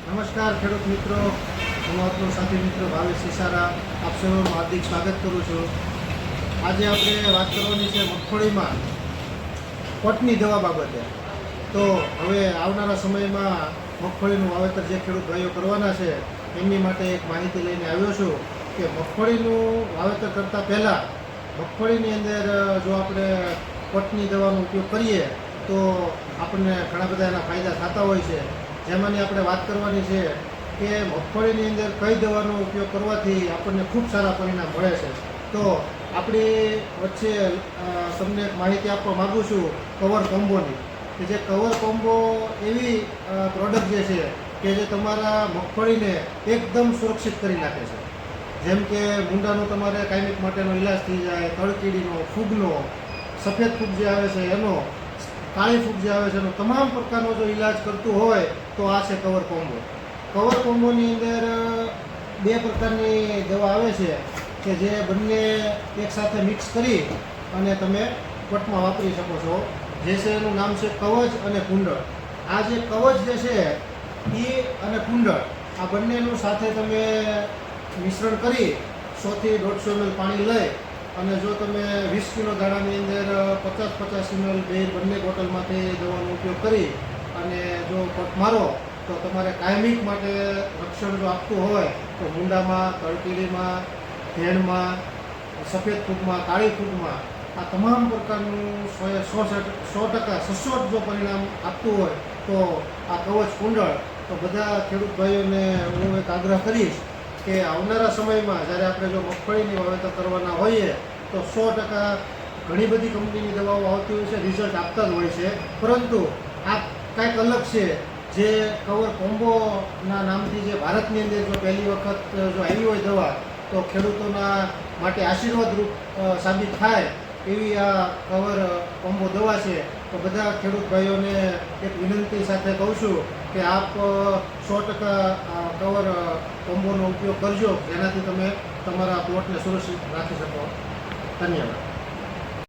નમસ્કાર ખેડૂત મિત્રો, હું આપનો સાથી મિત્ર ભાવેશ સિસારા આપ સૌનું હાર્દિક સ્વાગત કરું છું. આજે આપણે વાત કરવાની છે મગફળીમાં પટની દવા બાબતે. તો હવે આવનારા સમયમાં મગફળીનું વાવેતર જે ખેડૂત ભાઈઓ કરવાના છે એમની માટે એક માહિતી લઈને આવ્યો છું કે મગફળીનું વાવેતર કરતાં પહેલાં મગફળીની અંદર જો આપણે પટની દવાનો ઉપયોગ કરીએ તો આપણને ઘણા બધા એના ફાયદા થતા હોય છે. જેમાંની આપણે વાત કરવાની છે કે મગફળીની અંદર કઈ દવાનો ઉપયોગ કરવાથી આપણને ખૂબ સારા પરિણામ મળે છે. તો આપણી વચ્ચે તમને એક માહિતી આપવા માગું છું કવર કોમ્બોની, કે જે કવર કોમ્બો એવી પ્રોડક્ટ જે છે કે જે તમારા મગફળીને એકદમ સુરક્ષિત કરી નાખે છે. જેમ કે મૂંડાનો તમારે કાયમિક માટેનો ઈલાજ થઈ જાય, તળકીડીનો, ફૂગનો, સફેદ ફૂગ જે આવે છે એનો, કાળી ફૂગ જે આવે છે એનો તમામ પ્રકારનો જો ઈલાજ કરતું હોય તો આ છે કવર કોમ્બો. કવર કોમ્બોની અંદર બે પ્રકારની દવા આવે છે કે જે બંને એકસાથે મિક્સ કરી અને તમે પટમાં વાપરી શકો છો. જે છે એનું નામ છે કવચ અને કુંડળ. આ જે કવચ જે છે એ અને કુંડળ આ બંનેનું સાથે તમે મિશ્રણ કરી 100 થી 150 ml પાણી લઈ અને જો તમે 20 કિલો દાણાની અંદર 50-50 ml બંને બોટલમાંથી દવાનો ઉપયોગ કરી અને જો પટ મારો તો તમારે કાયમિક માટે રક્ષણ જો આપતું હોય તો મૂંડામાં, તળકીડીમાં, ભેણમાં, સફેદ ફૂગમાં, કાળી ફૂગમાં આ તમામ પ્રકારનું 100% સચોટ જો પરિણામ આપતું હોય તો આ કવચ કુંડળ. તો બધા ખેડૂત ભાઈઓને હું એક આગ્રહ કરીશ કે આવનારા સમયમાં જ્યારે આપણે જો મગફળીની વાવેતર કરવાના હોઈએ તો 100% ઘણી બધી કંપનીની દવાઓ આવતી હોય છે, રિઝલ્ટ આપતા જ હોય છે, પરંતુ આ કાંઈક અલગ છે જે કવર કોમ્બોના નામથી જે ભારતની અંદર જો પહેલી વખત જો આવી હોય દવા તો ખેડૂતોના માટે આશીર્વાદરૂપ સાબિત થાય એવી આ કવર કોમ્બો દવા છે. તો બધા ખેડૂત ભાઈઓને એક વિનંતી સાથે કહું છું કે આપ 100% કવર કોમ્બોનો ઉપયોગ કરજો, જેનાથી તમે તમારા પ્લોટને સુરક્ષિત રાખી શકો. ધન્યવાદ.